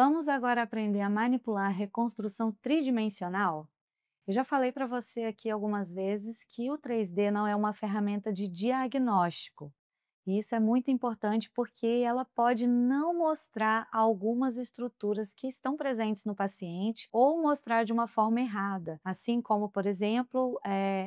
Vamos agora aprender a manipular a reconstrução tridimensional? Eu já falei para você aqui algumas vezes que o 3D não é uma ferramenta de diagnóstico. E isso é muito importante porque ela pode não mostrar algumas estruturas que estão presentes no paciente ou mostrar de uma forma errada, assim como, por exemplo,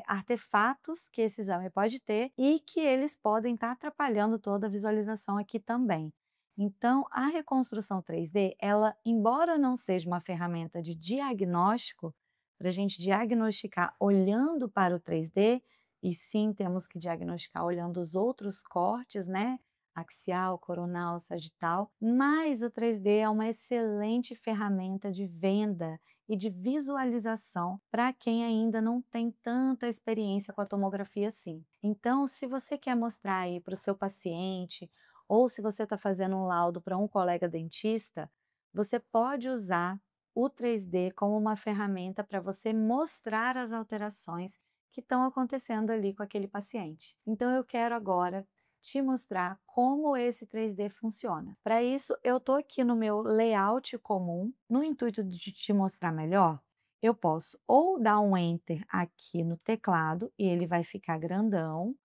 artefatos que esse exame pode ter e que eles podem estar atrapalhando toda a visualização aqui também. Então, a reconstrução 3D, ela, embora não seja uma ferramenta de diagnóstico, para a gente diagnosticar olhando para o 3D, e sim temos que diagnosticar olhando os outros cortes, né? Axial, coronal, sagital, mas o 3D é uma excelente ferramenta de venda e de visualização para quem ainda não tem tanta experiência com a tomografia assim. Então, se você quer mostrar aí para o seu paciente, ou se você está fazendo um laudo para um colega dentista, você pode usar o 3D como uma ferramenta para você mostrar as alterações que estão acontecendo ali com aquele paciente. Então eu quero agora te mostrar como esse 3D funciona. Para isso, eu estou aqui no meu layout comum, no intuito de te mostrar melhor, eu posso ou dar um Enter aqui no teclado e ele vai ficar grandão,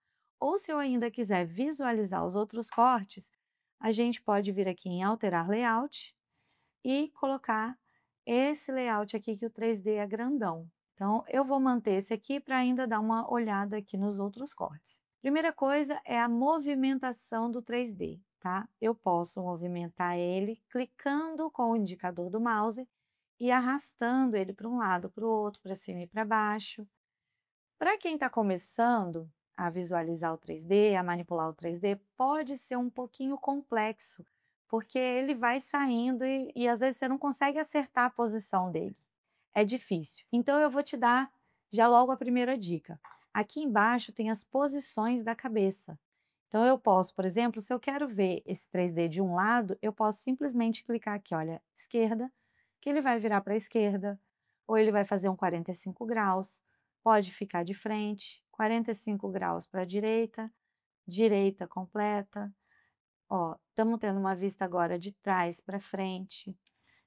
ou se eu ainda quiser visualizar os outros cortes, a gente pode vir aqui em Alterar Layout e colocar esse layout aqui que o 3D é grandão. Então, eu vou manter esse aqui para ainda dar uma olhada aqui nos outros cortes. Primeira coisa é a movimentação do 3D, tá? Eu posso movimentar ele clicando com o indicador do mouse e arrastando ele para um lado, para o outro, para cima e para baixo. Para quem está começando a visualizar o 3D, a manipular o 3D, pode ser um pouquinho complexo, porque ele vai saindo e às vezes você não consegue acertar a posição dele. É difícil. Então eu vou te dar já logo a primeira dica. Aqui embaixo tem as posições da cabeça. Então eu posso, por exemplo, se eu quero ver esse 3D de um lado, eu posso simplesmente clicar aqui, olha, esquerda, que ele vai virar para a esquerda, ou ele vai fazer um 45 graus, pode ficar de frente, 45 graus para a direita, direita completa. Ó, estamos tendo uma vista agora de trás para frente.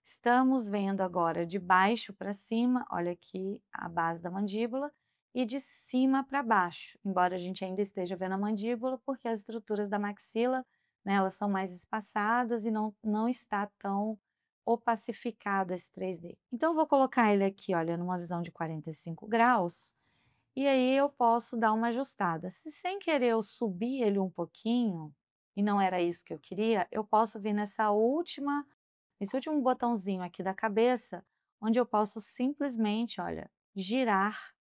Estamos vendo agora de baixo para cima, olha aqui a base da mandíbula, e de cima para baixo, embora a gente ainda esteja vendo a mandíbula, porque as estruturas da maxila, né, elas são mais espaçadas e não está tão opacificado esse 3D. Então, eu vou colocar ele aqui, olha, numa visão de 45 graus, e aí eu posso dar uma ajustada. Se sem querer eu subir ele um pouquinho, e não era isso que eu queria, eu posso vir nesse último botãozinho aqui da cabeça, onde eu posso simplesmente, olha, girar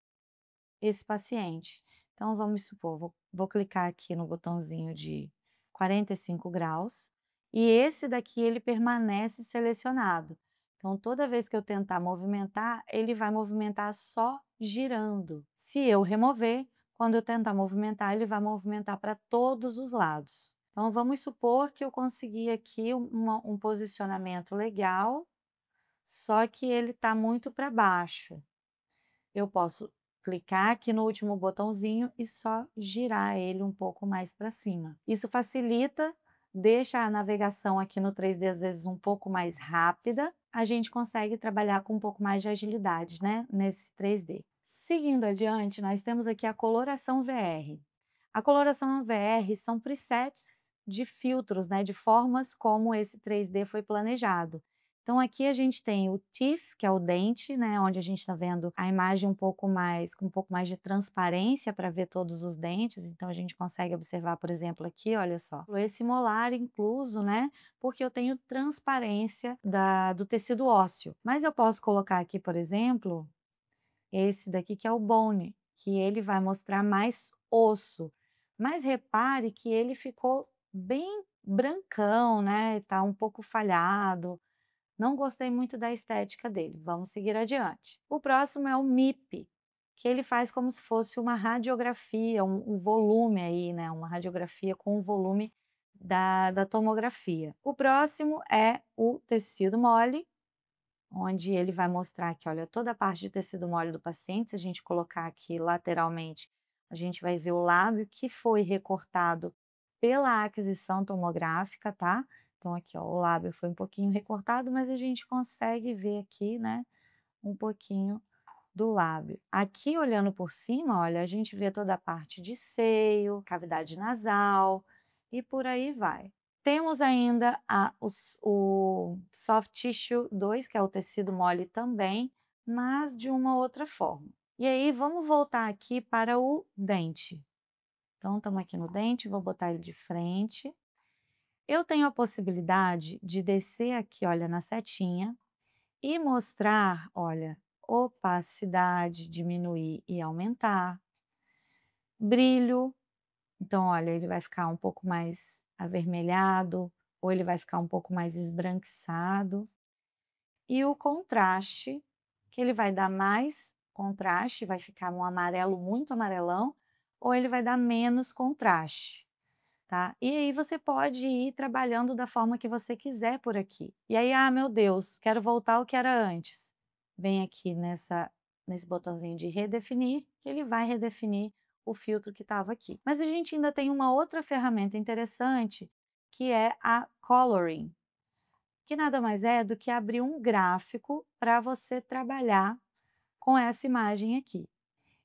esse paciente. Então vamos supor, vou clicar aqui no botãozinho de 45 graus, e esse daqui ele permanece selecionado. Então toda vez que eu tentar movimentar, ele vai movimentar só girando. Se eu remover, quando eu tentar movimentar, ele vai movimentar para todos os lados. Então vamos supor que eu consegui aqui um posicionamento legal, só que ele está muito para baixo. Eu posso clicar aqui no último botãozinho e só girar ele um pouco mais para cima. Isso facilita, deixa a navegação aqui no 3D às vezes um pouco mais rápida, a gente consegue trabalhar com um pouco mais de agilidade, né, nesse 3D. Seguindo adiante, nós temos aqui a coloração VR. A coloração VR são presets de filtros, né, de formas como esse 3D foi planejado. Então aqui a gente tem o teeth, que é o dente, né, onde a gente está vendo a imagem com um pouco mais de transparência para ver todos os dentes. Então a gente consegue observar, por exemplo, aqui, olha só, esse molar incluso, né, porque eu tenho transparência do tecido ósseo. Mas eu posso colocar aqui, por exemplo, esse daqui que é o bone, que ele vai mostrar mais osso. Mas repare que ele ficou bem brancão, né? Tá um pouco falhado. Não gostei muito da estética dele. Vamos seguir adiante. O próximo é o MIP, que ele faz como se fosse uma radiografia, um volume aí, né? Uma radiografia com o volume da tomografia. O próximo é o tecido mole, onde ele vai mostrar aqui, olha, toda a parte de tecido mole do paciente. Se a gente colocar aqui lateralmente, a gente vai ver o lábio que foi recortado pela aquisição tomográfica, tá? Então aqui, ó, o lábio foi um pouquinho recortado, mas a gente consegue ver aqui, né, um pouquinho do lábio. Aqui olhando por cima, olha, a gente vê toda a parte de seio, cavidade nasal e por aí vai. Temos ainda o soft tissue 2, que é o tecido mole também, mas de uma outra forma. E aí vamos voltar aqui para o dente. Então estamos aqui no dente, vou botar ele de frente. Eu tenho a possibilidade de descer aqui, olha, na setinha e mostrar, olha, opacidade, diminuir e aumentar, brilho, então olha, ele vai ficar um pouco mais avermelhado ou ele vai ficar um pouco mais esbranquiçado, e o contraste, que ele vai dar mais contraste, vai ficar um amarelo muito amarelão, ou ele vai dar menos contraste. Tá? E aí você pode ir trabalhando da forma que você quiser por aqui. E aí, ah, meu Deus, quero voltar ao que era antes. Vem aqui nesse botãozinho de redefinir, que ele vai redefinir o filtro que estava aqui. Mas a gente ainda tem uma outra ferramenta interessante, que é a Coloring, que nada mais é do que abrir um gráfico para você trabalhar com essa imagem aqui.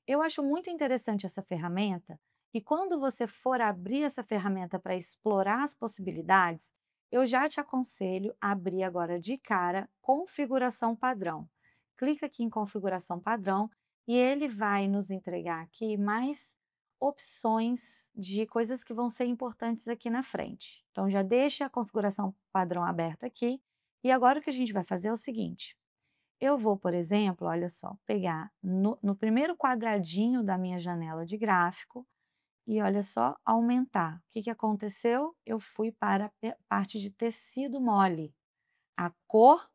Eu acho muito interessante essa ferramenta e quando você for abrir essa ferramenta para explorar as possibilidades, eu já te aconselho a abrir agora de cara configuração padrão. Clica aqui em configuração padrão e ele vai nos entregar aqui mais opções de coisas que vão ser importantes aqui na frente. Então já deixa a configuração padrão aberta aqui e agora o que a gente vai fazer é o seguinte: eu vou, por exemplo, olha só, pegar no primeiro quadradinho da minha janela de gráfico e olha só, aumentar. O que que aconteceu? Eu fui para a parte de tecido mole. A cor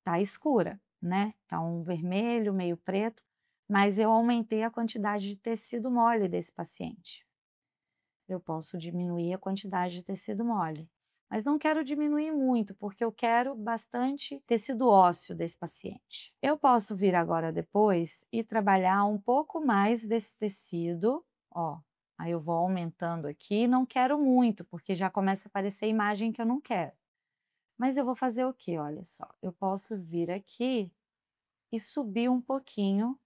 tá escura, né? Tá um vermelho, meio preto, mas eu aumentei a quantidade de tecido mole desse paciente. Eu posso diminuir a quantidade de tecido mole, mas não quero diminuir muito, porque eu quero bastante tecido ósseo desse paciente. Eu posso vir agora depois e trabalhar um pouco mais desse tecido, ó. Aí eu vou aumentando aqui, não quero muito, porque já começa a aparecer a imagem que eu não quero. Mas eu vou fazer o quê? Olha só, eu posso vir aqui e subir um pouquinho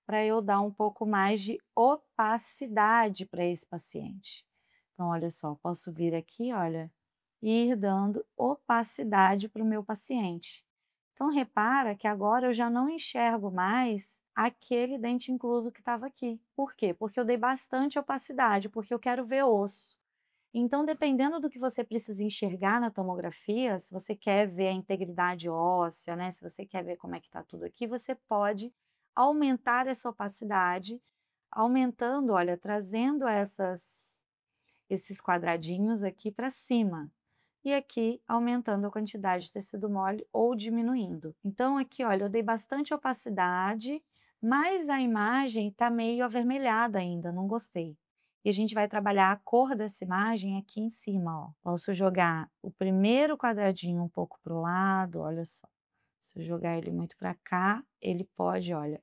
para eu dar um pouco mais de opacidade para esse paciente. Então, olha só, posso vir aqui, olha, e ir dando opacidade para o meu paciente. Então, repara que agora eu já não enxergo mais aquele dente incluso que estava aqui. Por quê? Porque eu dei bastante opacidade, porque eu quero ver osso. Então, dependendo do que você precisa enxergar na tomografia, se você quer ver a integridade óssea, né, se você quer ver como é que está tudo aqui, você pode aumentar essa opacidade, aumentando, olha, trazendo esses quadradinhos aqui para cima. E aqui aumentando a quantidade de tecido mole ou diminuindo. Então aqui, olha, eu dei bastante opacidade, mas a imagem está meio avermelhada ainda, não gostei. E a gente vai trabalhar a cor dessa imagem aqui em cima, ó. Posso jogar o primeiro quadradinho um pouco para o lado, olha só. Se eu jogar ele muito para cá, ele pode, olha,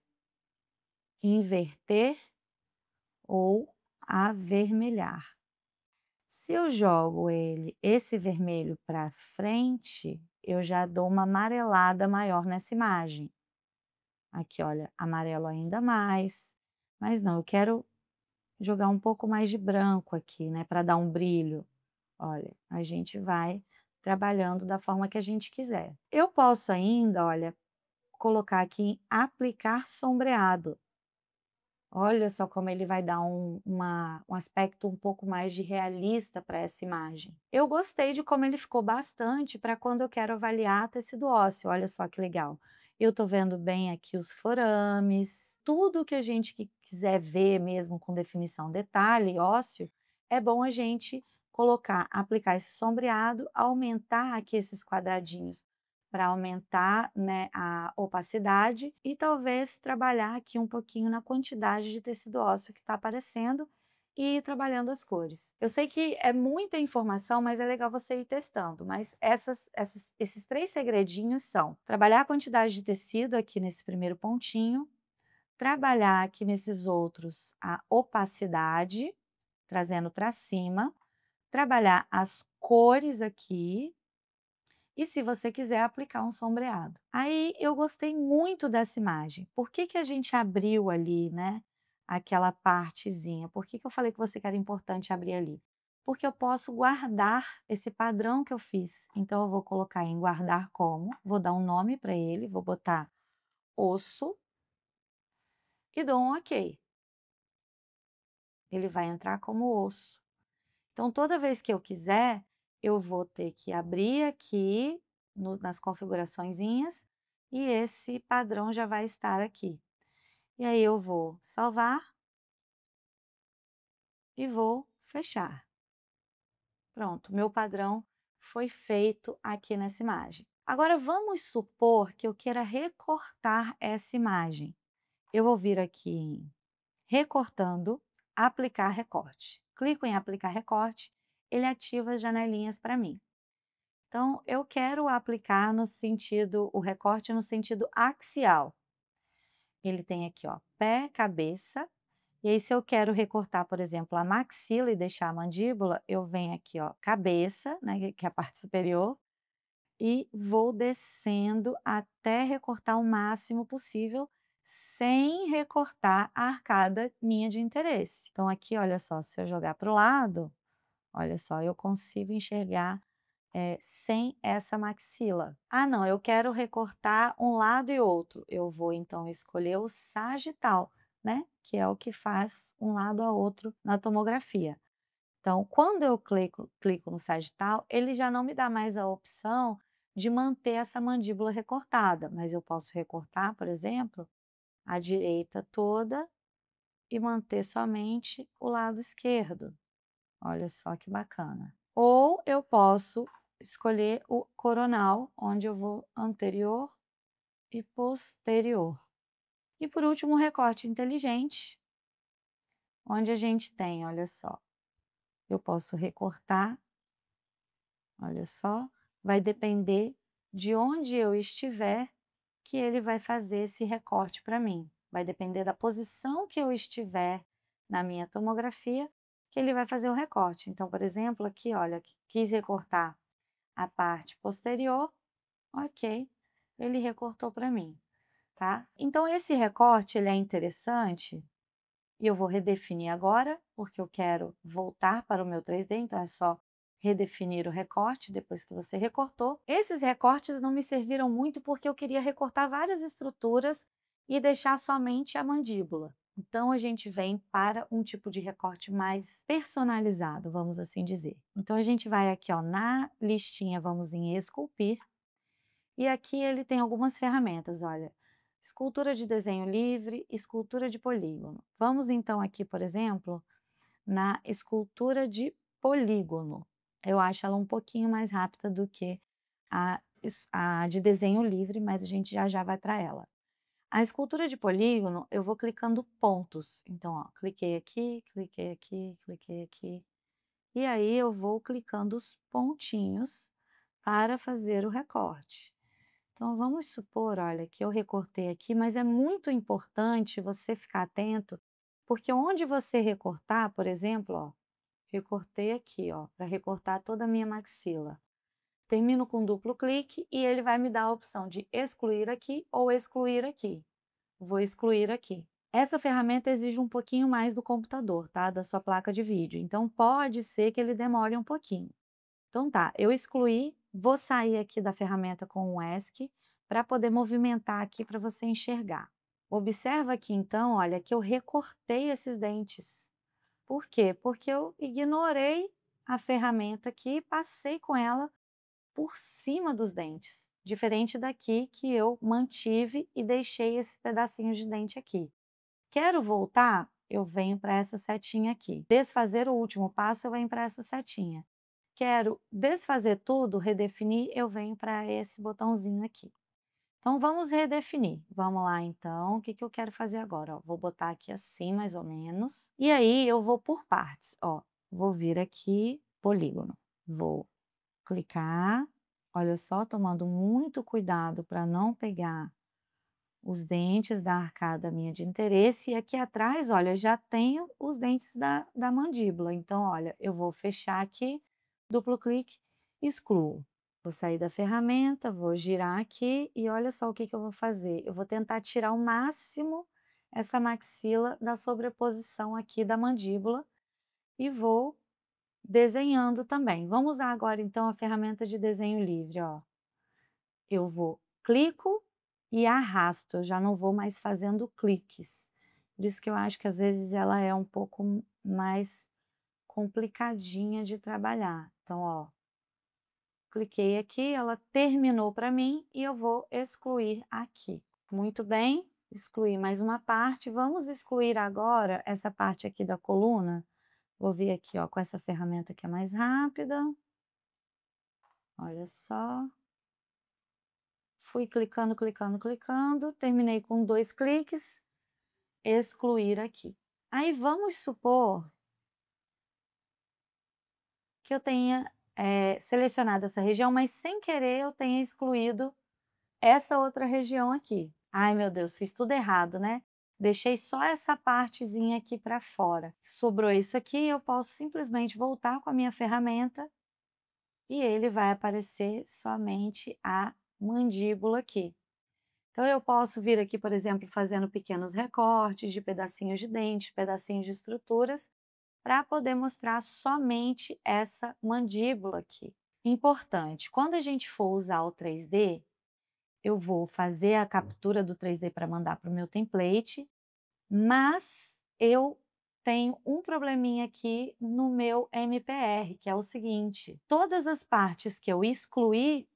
inverter ou avermelhar. Se eu jogo esse vermelho para frente, eu já dou uma amarelada maior nessa imagem. Aqui, olha, amarelo ainda mais, mas não, eu quero jogar um pouco mais de branco aqui, né, para dar um brilho. Olha, a gente vai trabalhando da forma que a gente quiser. Eu posso ainda, olha, colocar aqui em aplicar sombreado. Olha só como ele vai dar um aspecto um pouco mais de realista para essa imagem. Eu gostei de como ele ficou bastante para quando eu quero avaliar tecido ósseo, olha só que legal. Eu estou vendo bem aqui os forames, tudo que a gente quiser ver mesmo com definição, detalhe ósseo, é bom a gente colocar, aplicar esse sombreado, aumentar aqui esses quadradinhos para aumentar, né, a opacidade e talvez trabalhar aqui um pouquinho na quantidade de tecido ósseo que está aparecendo e ir trabalhando as cores. Eu sei que é muita informação, mas é legal você ir testando, mas esses três segredinhos são trabalhar a quantidade de tecido aqui nesse primeiro pontinho, trabalhar aqui nesses outros a opacidade, trazendo para cima, trabalhar as cores aqui, e se você quiser aplicar um sombreado. Aí eu gostei muito dessa imagem. Por que que a gente abriu ali, né, aquela partezinha? Por que que eu falei com você que era importante abrir ali? Porque eu posso guardar esse padrão que eu fiz. Então eu vou colocar em guardar como, vou dar um nome para ele, vou botar osso e dou um ok. Ele vai entrar como osso. Então toda vez que eu quiser, eu vou ter que abrir aqui nas configuraçõezinhas e esse padrão já vai estar aqui. E aí eu vou salvar e vou fechar. Pronto, meu padrão foi feito aqui nessa imagem. Agora vamos supor que eu queira recortar essa imagem. Eu vou vir aqui em recortando, aplicar recorte. Clico em aplicar recorte, ele ativa as janelinhas para mim. Então, eu quero aplicar no sentido, o recorte no sentido axial. Ele tem aqui, ó, pé, cabeça. E aí, se eu quero recortar, por exemplo, a maxila e deixar a mandíbula, eu venho aqui, ó, cabeça, né, que é a parte superior, e vou descendo até recortar o máximo possível, sem recortar a arcada minha de interesse. Então, aqui, olha só, se eu jogar para o lado, olha só, eu consigo enxergar sem essa maxila. Ah, não, eu quero recortar um lado e outro. Eu vou então escolher o sagital, né? Que é o que faz um lado a outro na tomografia. Então, quando eu clico no sagital, ele já não me dá mais a opção de manter essa mandíbula recortada, mas eu posso recortar, por exemplo, a direita toda e manter somente o lado esquerdo. Olha só que bacana. Ou eu posso escolher o coronal, onde eu vou anterior e posterior. E por último, o recorte inteligente, onde a gente tem, olha só, eu posso recortar, olha só, vai depender de onde eu estiver que ele vai fazer esse recorte para mim. Vai depender da posição que eu estiver na minha tomografia, que ele vai fazer o recorte. Então, por exemplo, aqui, olha, quis recortar a parte posterior, ok, ele recortou para mim, tá? Então esse recorte ele é interessante e eu vou redefinir agora, porque eu quero voltar para o meu 3D, então é só redefinir o recorte depois que você recortou. Esses recortes não me serviram muito porque eu queria recortar várias estruturas e deixar somente a mandíbula. Então a gente vem para um tipo de recorte mais personalizado, vamos assim dizer. Então a gente vai aqui, ó, na listinha, vamos em esculpir, e aqui ele tem algumas ferramentas, olha, escultura de desenho livre, escultura de polígono. Vamos então aqui, por exemplo, na escultura de polígono. Eu acho ela um pouquinho mais rápida do que a de desenho livre, mas a gente já vai para ela. A escultura de polígono, eu vou clicando pontos. Então, ó, cliquei aqui, cliquei aqui, cliquei aqui. E aí eu vou clicando os pontinhos para fazer o recorte. Então, vamos supor, olha, que eu recortei aqui, mas é muito importante você ficar atento, porque onde você recortar, por exemplo, ó, recortei aqui, ó, para recortar toda a minha maxila. Termino com duplo clique e ele vai me dar a opção de excluir aqui ou excluir aqui. Vou excluir aqui. Essa ferramenta exige um pouquinho mais do computador, tá? Da sua placa de vídeo. Então, pode ser que ele demore um pouquinho. Então tá, eu excluí, vou sair aqui da ferramenta com o ESC para poder movimentar aqui para você enxergar. Observa aqui então, olha, que eu recortei esses dentes. Por quê? Porque eu ignorei a ferramenta aqui e passei com ela por cima dos dentes. Diferente daqui que eu mantive e deixei esses pedacinhos de dente aqui. Quero voltar? Eu venho para essa setinha aqui. Desfazer o último passo, eu venho para essa setinha. Quero desfazer tudo, redefinir, eu venho para esse botãozinho aqui. Então, vamos redefinir. Vamos lá, então, o que que eu quero fazer agora? Ó, vou botar aqui assim, mais ou menos. E aí, eu vou por partes, ó. Vou vir aqui, polígono. Vou clicar. Olha só, tomando muito cuidado para não pegar os dentes da arcada minha de interesse. E aqui atrás, olha, já tenho os dentes da mandíbula. Então, olha, eu vou fechar aqui, duplo clique, excluo. Vou sair da ferramenta, vou girar aqui e olha só o que que eu vou fazer. Eu vou tentar tirar o máximo essa maxila da sobreposição aqui da mandíbula e vou desenhando também. Vamos usar agora então a ferramenta de desenho livre, ó. Eu vou clico e arrasto, eu já não vou mais fazendo cliques. Por isso que eu acho que às vezes ela é um pouco mais complicadinha de trabalhar. Então, ó, cliquei aqui, ela terminou para mim e eu vou excluir aqui. Muito bem, excluí mais uma parte. Vamos excluir agora essa parte aqui da coluna. Vou vir aqui, ó, com essa ferramenta que é mais rápida. Olha só. Fui clicando, clicando, clicando, terminei com 2 cliques, excluir aqui. Aí vamos supor que eu tenha, selecionado essa região, mas sem querer eu tenha excluído essa outra região aqui. Ai meu Deus, fiz tudo errado, né? Deixei só essa partezinha aqui para fora. Sobrou isso aqui, eu posso simplesmente voltar com a minha ferramenta e ele vai aparecer somente a mandíbula aqui. Então eu posso vir aqui, por exemplo, fazendo pequenos recortes de pedacinhos de dente, pedacinhos de estruturas, para poder mostrar somente essa mandíbula aqui. Importante, quando a gente for usar o 3D, eu vou fazer a captura do 3D para mandar para o meu template, mas eu tenho um probleminha aqui no meu MPR, que é o seguinte: todas as partes que eu excluí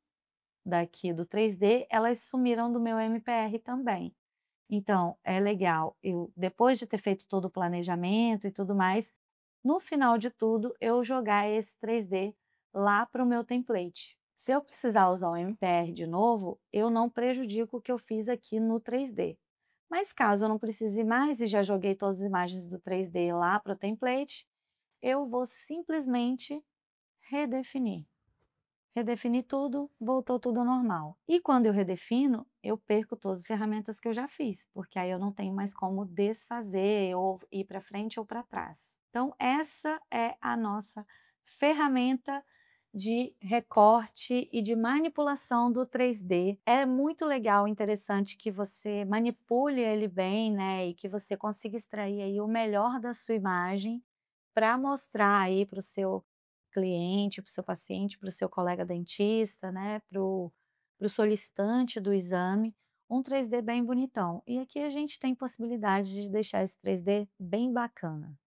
daqui do 3D, elas sumiram do meu MPR também. Então, é legal eu, depois de ter feito todo o planejamento e tudo mais, no final de tudo, eu jogar esse 3D lá para o meu template. Se eu precisar usar o MPR de novo, eu não prejudico o que eu fiz aqui no 3D. Mas caso eu não precise mais e já joguei todas as imagens do 3D lá para o template, eu vou simplesmente redefinir. Redefini tudo, voltou tudo ao normal. E quando eu redefino, eu perco todas as ferramentas que eu já fiz, porque aí eu não tenho mais como desfazer ou ir para frente ou para trás. Então essa é a nossa ferramenta de recorte e de manipulação do 3D. É muito legal, interessante que você manipule ele bem, né, e que você consiga extrair aí o melhor da sua imagem para mostrar aí para o seu cliente, para o seu paciente, para o seu colega dentista, né, para o solicitante do exame, um 3D bem bonitão. E aqui a gente tem possibilidade de deixar esse 3D bem bacana.